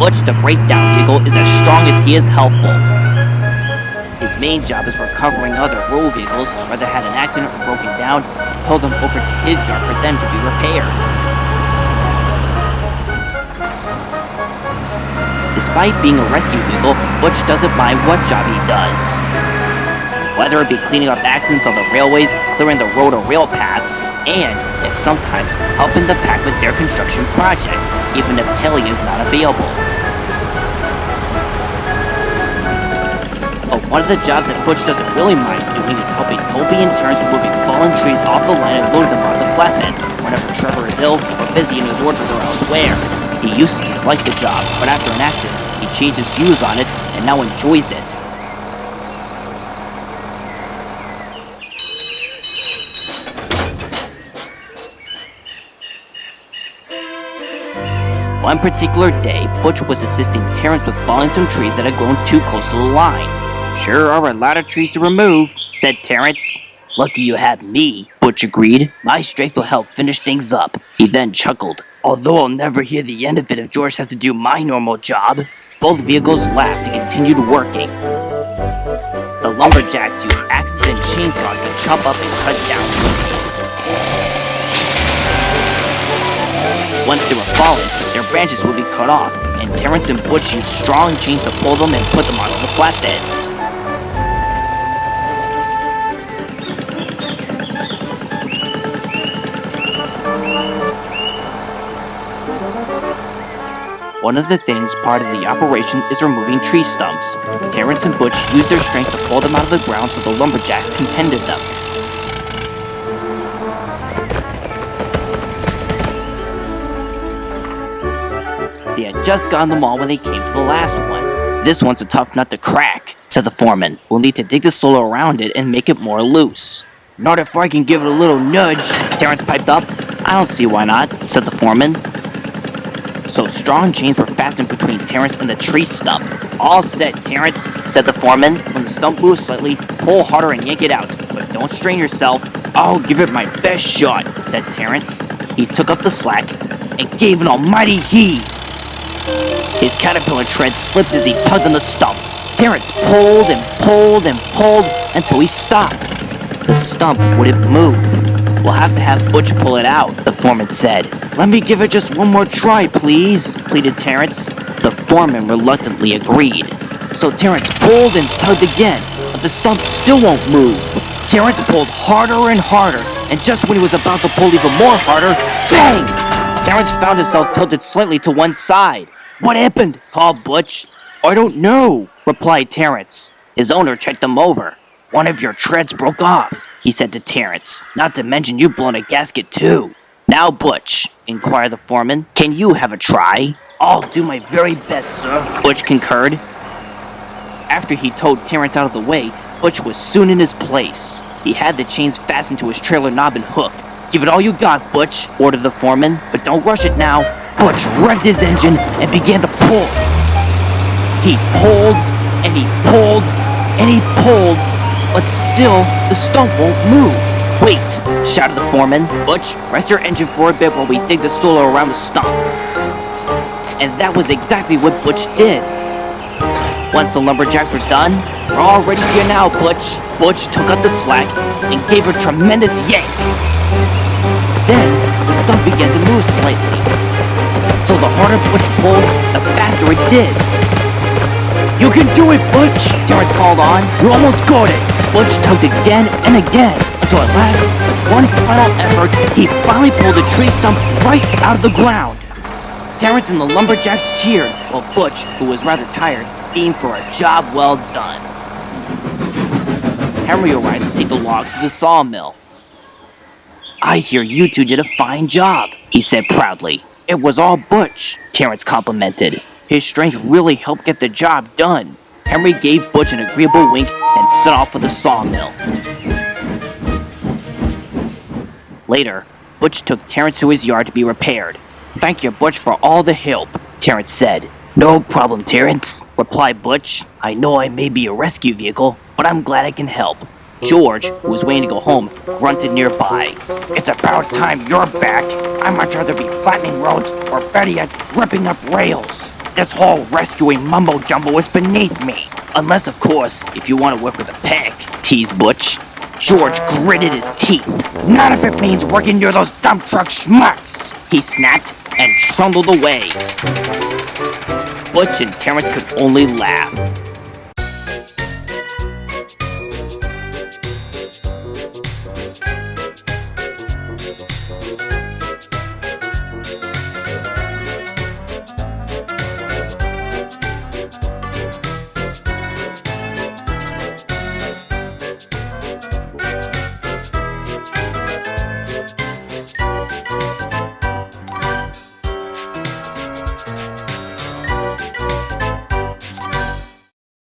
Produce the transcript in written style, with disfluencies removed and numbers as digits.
Butch, the breakdown vehicle, is as strong as he is helpful. His main job is recovering other road vehicles, whether had an accident or broken down, and tow them over to his yard for them to be repaired. Despite being a rescue vehicle, Butch doesn't mind what job he does. Whether it be cleaning up accidents on the railways, clearing the road or rail paths, and, if sometimes, helping the pack with their construction projects, even if Kelly is not available. But one of the jobs that Butch doesn't really mind doing is helping Toby and Terence moving fallen trees off the line and loading them onto flatbeds whenever Trevor is ill or busy in his orchard or elsewhere. He used to dislike the job, but after an accident, he changed his views on it and now enjoys it. One particular day, Butch was assisting Terence with falling some trees that had grown too close to the line. "Sure are a lot of trees to remove," said Terence. "Lucky you have me," Butch agreed. "My strength will help finish things up." He then chuckled. "Although I'll never hear the end of it if George has to do my normal job." Both vehicles laughed and continued working. The lumberjacks used axes and chainsaws to chop up and cut down trees. Once they were fallen, their branches would be cut off, and Terence and Butch used strong chains to pull them and put them onto the flatbeds. One of the things part of the operation is removing tree stumps. Terence and Butch used their strength to pull them out of the ground so the lumberjacks contended them. They had just gotten them all when they came to the last one. "This one's a tough nut to crack," said the foreman. "We'll need to dig the soil around it and make it more loose." "Not if I can give it a little nudge," Terence piped up. "I don't see why not," said the foreman. So strong chains were fastened between Terence and the tree stump. "All set, Terence," said the foreman. "When the stump moves slightly, pull harder and yank it out, but don't strain yourself." "I'll give it my best shot," said Terence. He took up the slack and gave an almighty heave. His caterpillar tread slipped as he tugged on the stump. Terence pulled and pulled and pulled until he stopped. The stump wouldn't move. "We'll have to have Butch pull it out," the foreman said. "Let me give it just one more try, please," pleaded Terence. The foreman reluctantly agreed. So Terence pulled and tugged again, but the stump still won't move. Terence pulled harder and harder, and just when he was about to pull even more harder, bang! Terence found himself tilted slightly to one side. "What happened?" called Butch. "I don't know," replied Terence. His owner checked them over. "One of your treads broke off," he said to Terence. "Not to mention you've blown a gasket too." "Now, Butch," inquired the foreman, "can you have a try?" "I'll do my very best, sir," Butch concurred. After he towed Terence out of the way, Butch was soon in his place. He had the chains fastened to his trailer knob and hook. "Give it all you got, Butch," ordered the foreman, "but don't rush it now." Butch revved his engine and began to pull. He pulled, and he pulled, and he pulled, but still, the stump won't move. "Wait," shouted the foreman. "Butch, rest your engine for a bit while we dig the soil around the stump." And that was exactly what Butch did. Once the lumberjacks were done, "We're all ready here now, Butch." Butch took up the slack and gave a tremendous yank. Then, the stump began to move slightly. So the harder Butch pulled, the faster it did. "You can do it, Butch," Terence called on. "You almost got it." Butch tugged again and again, until at last, with one final effort, he finally pulled the tree stump right out of the ground. Terence and the lumberjacks cheered, while Butch, who was rather tired, aimed for a job well done. Henry arrived to take the logs to the sawmill. "I hear you two did a fine job," he said proudly. "It was all Butch," Terence complimented. "His strength really helped get the job done." Henry gave Butch an agreeable wink and set off for the sawmill. Later, Butch took Terence to his yard to be repaired. "Thank you, Butch, for all the help," Terence said. "No problem, Terence," replied Butch. "I know I may be a rescue vehicle, but I'm glad I can help." George, who was waiting to go home, grunted nearby. "It's about time you're back. I'd much rather be flattening roads or, better yet, ripping up rails." This whole rescuing mumbo-jumbo is beneath me. Unless, of course, if you want to work with a pick, teased Butch. George gritted his teeth. None of it means working near those dump truck schmucks, he snapped and trundled away. Butch and Terence could only laugh.